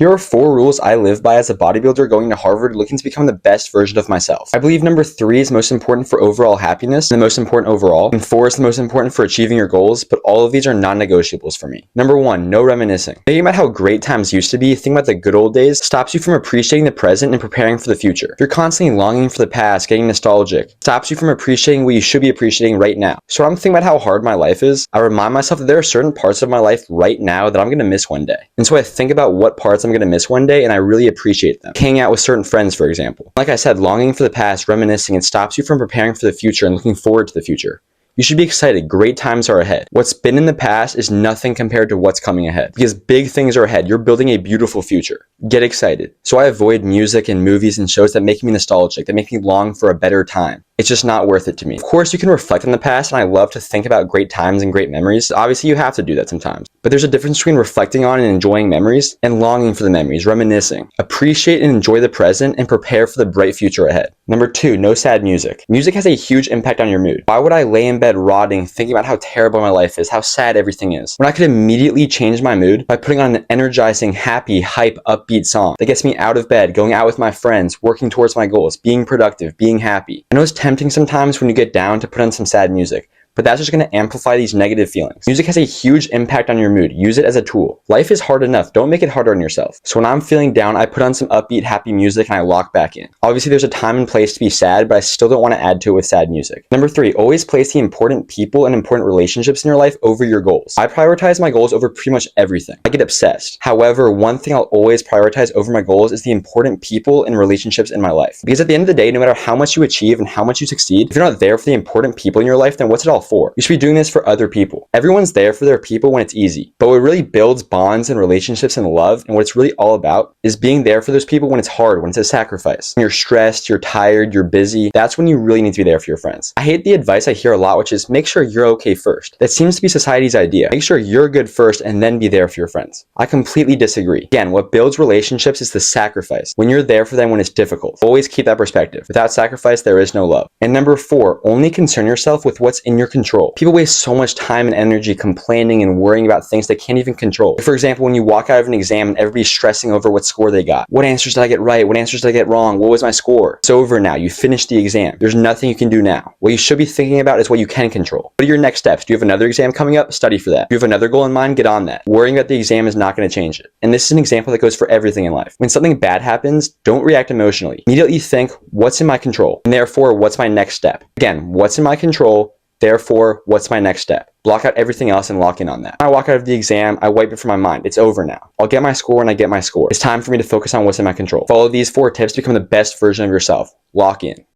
Here are 4 rules I live by as a bodybuilder going to Harvard looking to become the best version of myself. I believe number 3 is most important for overall happiness and the most important overall, and 4 is the most important for achieving your goals, but all of these are non-negotiables for me. Number 1, no reminiscing. Thinking about how great times used to be, thinking about the good old days, stops you from appreciating the present and preparing for the future. If you're constantly longing for the past, getting nostalgic, stops you from appreciating what you should be appreciating right now. So when I'm thinking about how hard my life is, I remind myself that there are certain parts of my life right now that I'm going to miss one day. And so I think about what parts I'm going to miss one day and I really appreciate them. Hanging out with certain friends, for example. Like I said, longing for the past, reminiscing, it stops you from preparing for the future and looking forward to the future. You should be excited. Great times are ahead. What's been in the past is nothing compared to what's coming ahead. Because big things are ahead. You're building a beautiful future. Get excited. So I avoid music and movies and shows that make me nostalgic, that make me long for a better time. It's just not worth it to me. Of course, you can reflect on the past, and I love to think about great times and great memories. Obviously, you have to do that sometimes. But there's a difference between reflecting on and enjoying memories and longing for the memories, reminiscing. Appreciate and enjoy the present and prepare for the bright future ahead. Number 2, no sad music. Music has a huge impact on your mood. Why would I lay in bed rotting, thinking about how terrible my life is, how sad everything is, when I could immediately change my mood by putting on an energizing, happy, hype, upbeat song that gets me out of bed, going out with my friends, working towards my goals, being productive, being happy. I know it's tempting sometimes when you get down to put on some sad music, but that's just going to amplify these negative feelings. Music has a huge impact on your mood. Use it as a tool. Life is hard enough. Don't make it harder on yourself. So when I'm feeling down, I put on some upbeat, happy music and I lock back in. Obviously, there's a time and place to be sad, but I still don't want to add to it with sad music. Number 3, always place the important people and important relationships in your life over your goals. I prioritize my goals over pretty much everything. I get obsessed. However, one thing I'll always prioritize over my goals is the important people and relationships in my life. Because at the end of the day, no matter how much you achieve and how much you succeed, if you're not there for the important people in your life, then what's it all for? You should be doing this for other people. Everyone's there for their people when it's easy. But what really builds bonds and relationships and love, and what it's really all about, is being there for those people when it's hard, when it's a sacrifice. When you're stressed, you're tired, you're busy, that's when you really need to be there for your friends. I hate the advice I hear a lot, which is make sure you're okay first. That seems to be society's idea. Make sure you're good first and then be there for your friends. I completely disagree. Again, what builds relationships is the sacrifice. When you're there for them when it's difficult. Always keep that perspective. Without sacrifice, there is no love. And number 4, only concern yourself with what's in your control. People waste so much time and energy complaining and worrying about things they can't even control. For example, when you walk out of an exam and everybody's stressing over what score they got. What answers did I get right? What answers did I get wrong? What was my score? It's over now. You finished the exam. There's nothing you can do now. What you should be thinking about is what you can control. What are your next steps? Do you have another exam coming up? Study for that. Do you have another goal in mind? Get on that. Worrying about the exam is not going to change it. And this is an example that goes for everything in life. When something bad happens, don't react emotionally. Immediately think, what's in my control? And therefore, what's my next step? Again, what's in my control? Therefore, what's my next step? Block out everything else and lock in on that. When I walk out of the exam, I wipe it from my mind. It's over now. I'll get my score when I get my score. It's time for me to focus on what's in my control. Follow these 4 tips to become the best version of yourself. Lock in.